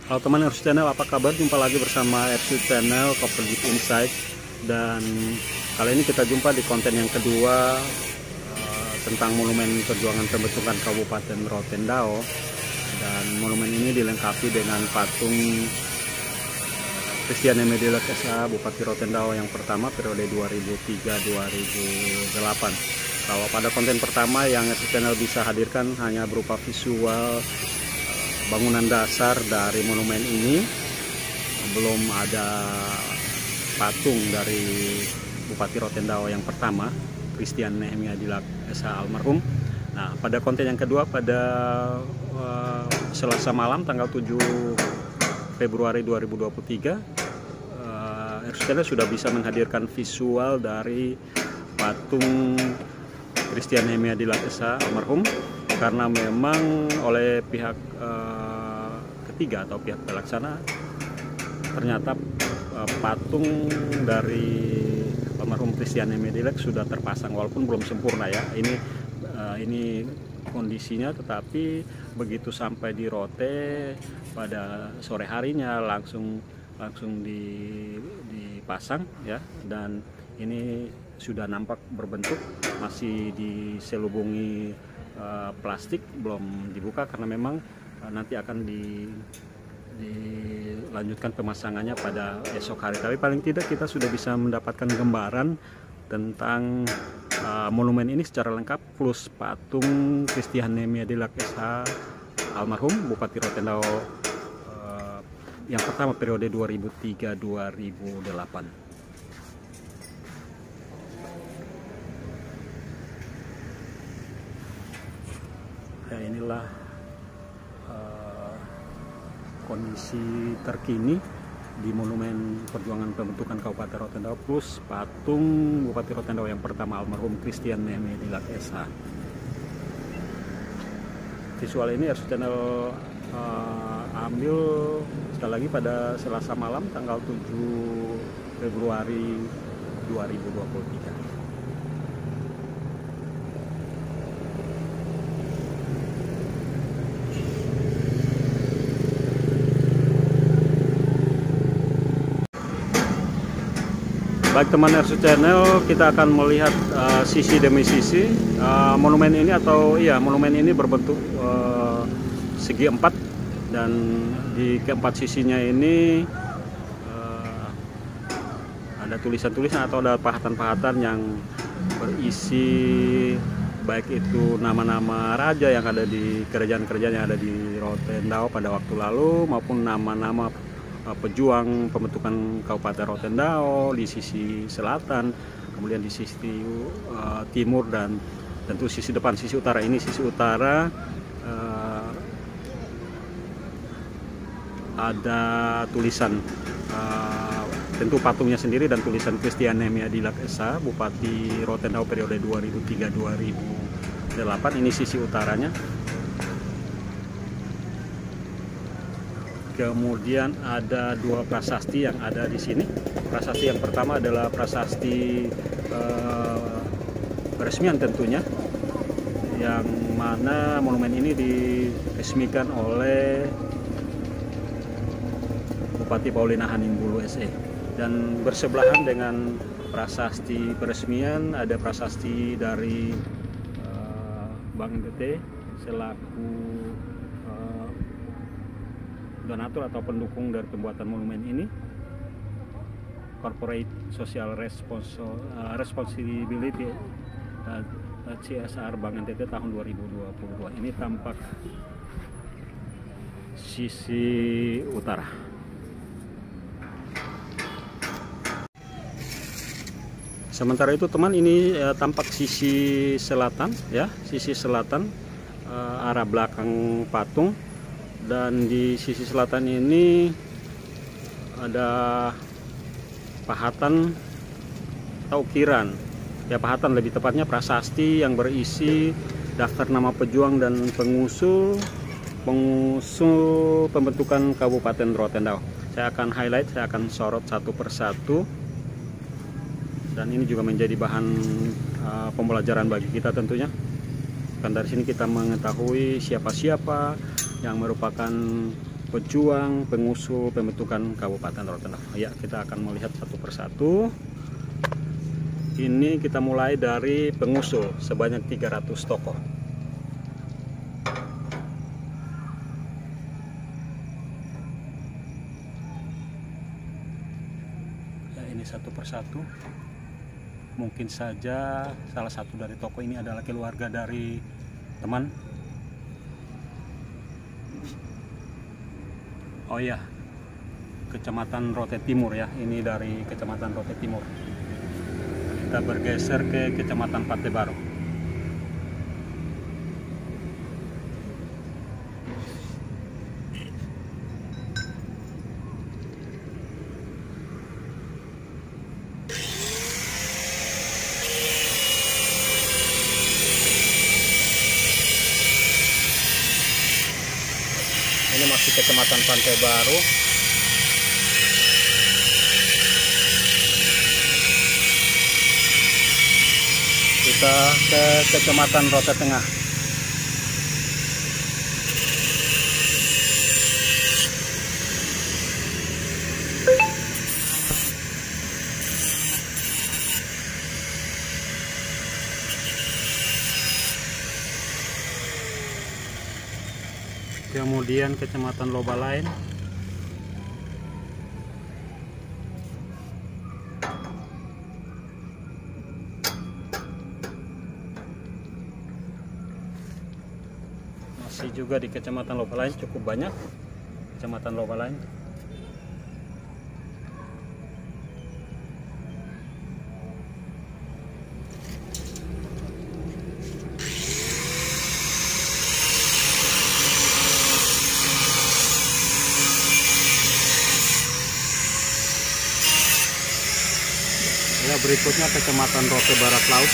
Halo teman RC Channel, apa kabar? Jumpa lagi bersama RC Channel Copper Deep Insight. Dan kali ini kita jumpa di konten yang kedua tentang monumen perjuangan pembentukan Kabupaten Rotendao. Dan monumen ini dilengkapi dengan patung Christian Emedilac SH Bupati Rotendao yang pertama periode 2003-2008. Kalau pada konten pertama yang RC Channel bisa hadirkan hanya berupa visual bangunan dasar dari monumen ini, belum ada patung dari Bupati Rotendao yang pertama, Christian Emedilac SH almarhum. Nah, pada konten yang kedua pada Selasa malam tanggal 7 Februari 2023, RC Channel sudah bisa menghadirkan visual dari patung Christian Emedilac SH almarhum, karena memang oleh pihak ketiga atau pihak pelaksana ternyata patung dari almarhum Christian Emedilac sudah terpasang, walaupun belum sempurna ya. Ini kondisinya, tetapi begitu sampai di Rote pada sore harinya langsung dipasang ya, dan ini sudah nampak berbentuk, masih diselubungi plastik, belum dibuka karena memang nanti akan dilanjutkan pemasangannya pada esok hari. Tapi paling tidak kita sudah bisa mendapatkan gambaran tentang monumen ini secara lengkap, plus patung Christian Emedilac SH almarhum Bupati Rotendao yang pertama periode 2003-2008. Ya, inilah kondisi terkini di monumen perjuangan pembentukan Kabupaten Rotendao plus patung Bupati Rotendao yang pertama almarhum Christian Emedilac SH. Visual ini RC Channel ambil sekali lagi pada Selasa malam tanggal 7 Februari 2023. Baik teman RC Channel, kita akan melihat sisi demi sisi monumen ini, monumen ini berbentuk segi empat, dan di keempat sisinya ini ada tulisan-tulisan atau ada pahatan-pahatan yang berisi baik itu nama-nama raja yang ada di kerajaan-kerajaan yang ada di Rotendao pada waktu lalu, maupun nama-nama pejuang pembentukan Kabupaten Rotendao di sisi selatan, kemudian di sisi timur, dan tentu sisi depan, sisi utara. Ini sisi utara ada tulisan tentu patungnya sendiri dan tulisan Christian Emedilac SH Bupati Rotendao periode 2003-2008. Ini sisi utaranya. Kemudian ada dua prasasti yang ada di sini. Prasasti yang pertama adalah prasasti peresmian tentunya, yang mana monumen ini diresmikan oleh Bupati Paulina Hanimbulu SE. Dan bersebelahan dengan prasasti peresmian ada prasasti dari Bank NTT selaku donatur atau pendukung dari pembuatan monumen ini, Corporate Social Responsibility CSR Bank NTT tahun 2022. Ini tampak sisi utara. Sementara itu teman, ini tampak sisi selatan ya, sisi selatan arah belakang patung. Dan di sisi selatan ini ada pahatan atau ukiran, ya pahatan lebih tepatnya, prasasti yang berisi daftar nama pejuang dan pengusul pembentukan Kabupaten Rotendao. Saya akan highlight, saya akan sorot satu persatu, dan ini juga menjadi bahan pembelajaran bagi kita tentunya. Dan dari sini kita mengetahui siapa-siapa yang merupakan pejuang pengusul pembentukan Kabupaten Rotendao. Ya, kita akan melihat satu persatu. Ini kita mulai dari pengusul sebanyak 300 tokoh. Ya, ini satu persatu. Mungkin saja salah satu dari tokoh ini adalah keluarga dari teman. Oh ya, Kecamatan Rote Timur ya. Ini dari Kecamatan Rote Timur. Kita bergeser ke Kecamatan Pantai Baru. Ini masih Kecamatan Pantai Baru. Kita ke Kecamatan Rote Tengah. Kemudian Kecamatan Lobalain. Masih juga di Kecamatan Lobalain, cukup banyak Kecamatan Lobalain. Ya, berikutnya Kecamatan Rote Barat Laut.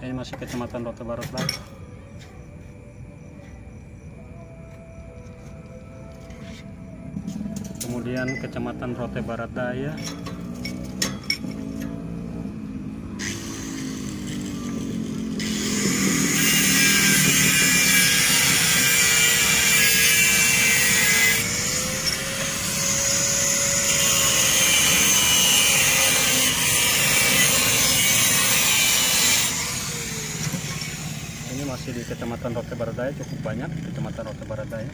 Ini masih Kecamatan Rote Barat Laut. Kemudian Kecamatan Rote Barat Daya. Ini masih di Kecamatan Rote Barat Daya, cukup banyak Kecamatan Rote Barat Daya.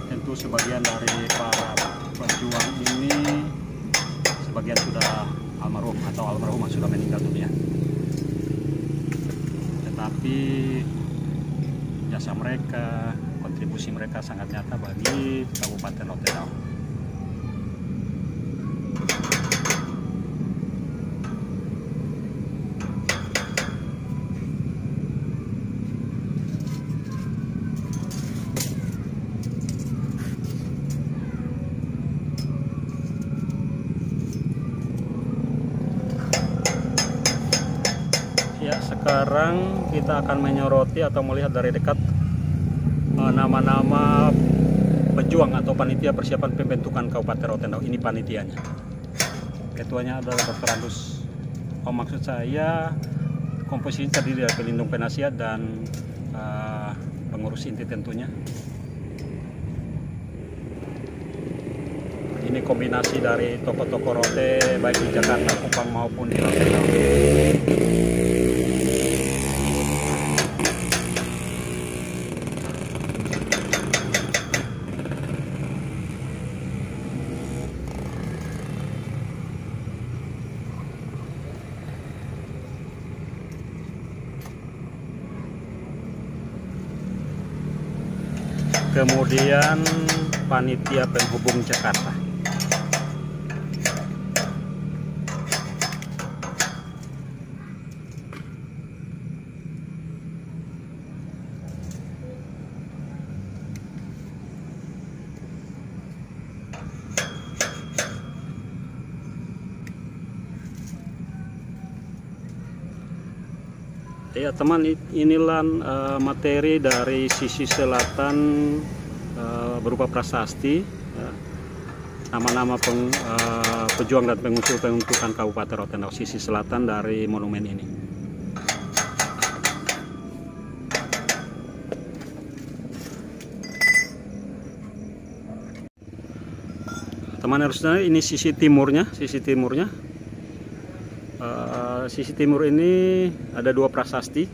Tentu sebagian dari para pejuang ini sebagian sudah almarhum atau almarhumah sudah meninggal dunia. Tetapi jasa mereka, kontribusi mereka sangat nyata bagi Kabupaten Rotendao. Ya, sekarang kita akan menyoroti atau melihat dari dekat nama-nama pejuang atau panitia persiapan pembentukan Kabupaten Rotendao. Ini panitianya. Ketuanya adalah Dr. Andus. Oh, maksud saya komposisi terdiri dari pelindung penasihat dan pengurus inti tentunya. Ini kombinasi dari tokoh-tokoh Rote baik di Jakarta, Kupang maupun di Rotendao. Kemudian panitia penghubung Jakarta. Ya teman, inilah materi dari sisi selatan berupa prasasti, ya. Nama-nama pejuang dan pengusul pembentukan Kabupaten Rotendao sisi selatan dari monumen ini. Teman harusnya ini sisi timurnya, sisi timur ini ada dua prasasti,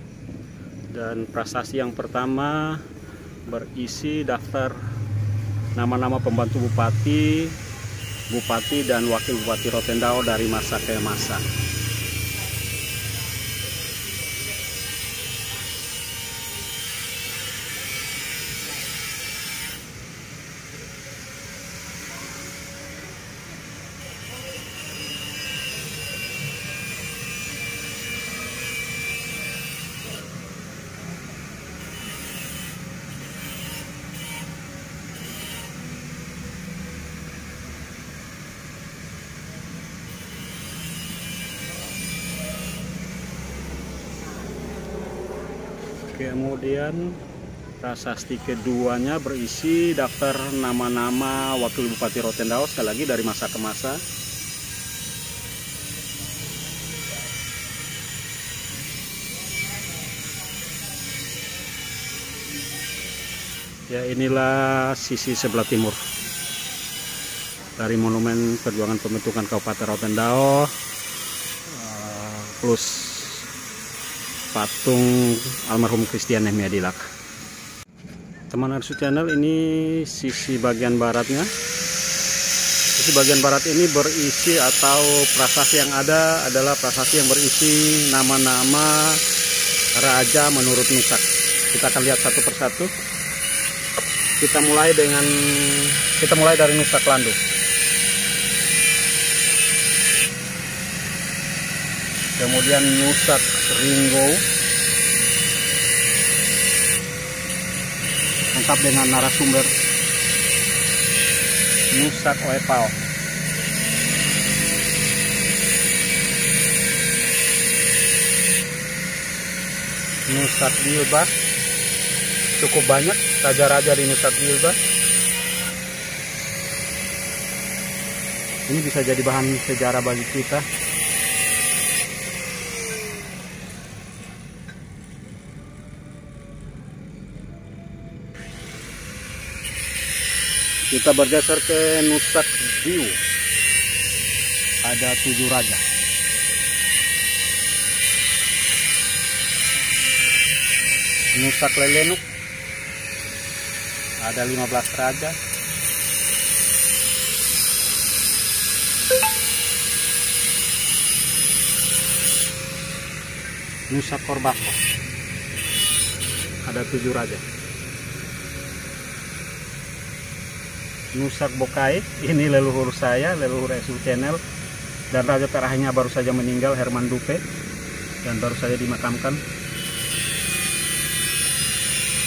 dan prasasti yang pertama berisi daftar nama-nama pembantu bupati, dan wakil bupati Rotendao dari masa ke masa. Kemudian prasasti keduanya berisi daftar nama-nama wakil bupati Rotendao, sekali lagi dari masa ke masa. Ya, inilah sisi sebelah timur dari monumen perjuangan pembentukan Kabupaten Rotendao plus patung almarhum Christian Hemiadilat. Teman Arsu Channel, ini sisi bagian baratnya. Sisi bagian barat ini berisi atau prasasti yang ada adalah prasasti yang berisi nama-nama raja menurut Nusak. Kita akan lihat satu persatu. Kita mulai dari Nusak Landu. Kemudian Nusak Ringo, lengkap dengan narasumber Nusak Oepao. Nusak Bilbas, cukup banyak raja-raja di Nusak Bilbas. Ini bisa jadi bahan sejarah bagi kita. Kita bergeser ke Nusak Diu. Ada 7 raja. Nusak Lelenuk. Ada 15 raja. Nusak Korbako. Ada 7 raja. Nusak Bokai, ini leluhur saya, leluhur Arsu Channel, dan raja terakhirnya baru saja meninggal, Herman Dupe, dan baru saja dimakamkan.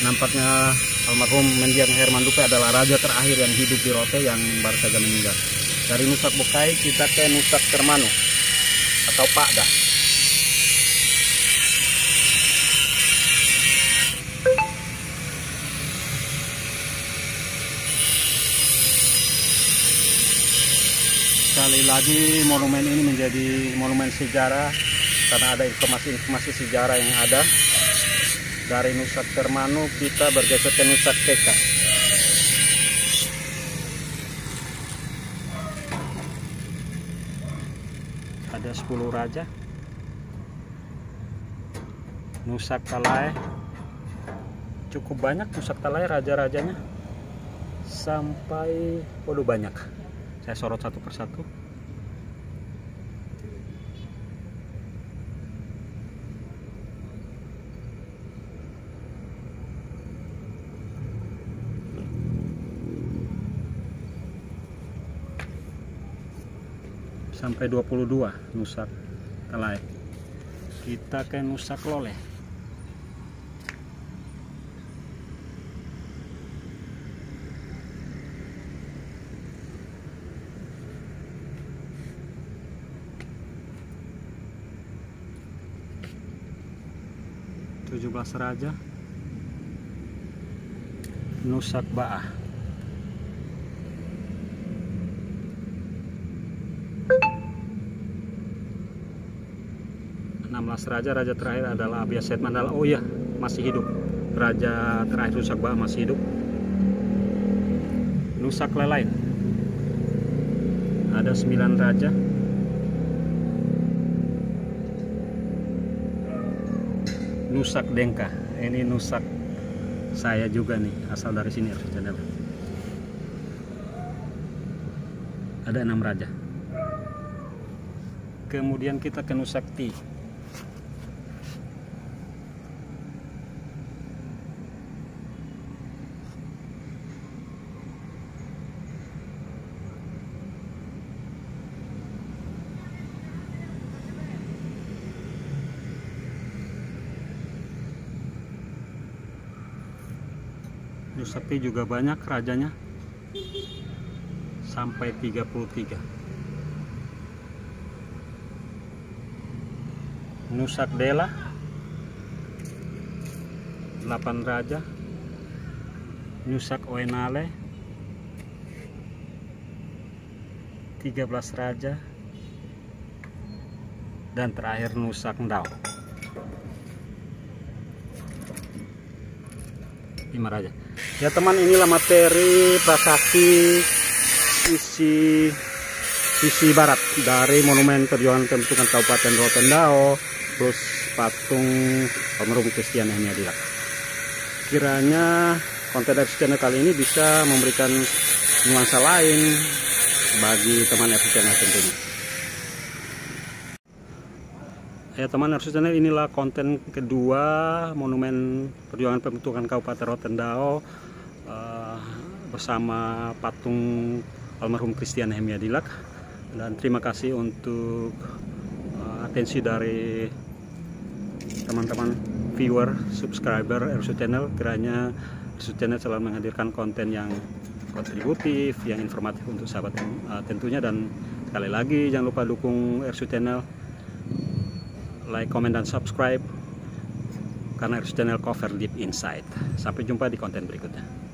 Nampaknya almarhum mendiang Herman Dupe adalah raja terakhir yang hidup di Rote yang baru saja meninggal. Dari Nusak Bokai kita ke Nusak Termanu atau Pakda. Sekali lagi monumen ini menjadi monumen sejarah karena ada informasi-informasi sejarah yang ada. Dari Nusak Termanu kita bergeser ke Nusak Teka. Ada 10 raja. Nusak Talai, cukup banyak Nusak Talai raja-rajanya, sampai waduh banyak. Saya sorot satu persatu. Sampai 22 Nusak Talai. Kita ke Nusak Loleh. 17 Raja, Nusak Baah. Raja terakhir adalah Abiaset Mandala. Oh iya, masih hidup. Raja terakhir Nusak Baah masih hidup. Nusak Lelain. Ada 9 raja. Nusak Dengka. Ini Nusak saya juga nih, asal dari sini channel. Ada 6 raja. Kemudian kita ke Nusak Ti. Nusak Ti juga banyak rajanya, sampai 33. Nusak Dela 8 raja. Nusak Oenale 13 raja. Dan terakhir Nusak Ndao 5 raja. Ya teman, inilah materi prasasti sisi barat dari Monumen Perjuangan Pembentukan Kabupaten Rotendao, terus patung almarhum Christian Nehemia Dilak. Kiranya konten RC Channel kali ini bisa memberikan nuansa lain bagi teman RC Channel tentunya. Ya teman RC Channel, inilah konten kedua Monumen Perjuangan Pembentukan Kabupaten Rotendao bersama patung almarhum Christian Nehemia Dilak. Dan terima kasih untuk atensi dari teman-teman viewer, subscriber RC Channel. Kiranya RC Channel selalu menghadirkan konten yang kontributif, yang informatif untuk sahabat tentunya. Dan sekali lagi jangan lupa dukung RC Channel, like, comment, dan subscribe, karena RC Channel cover deep insight. Sampai jumpa di konten berikutnya.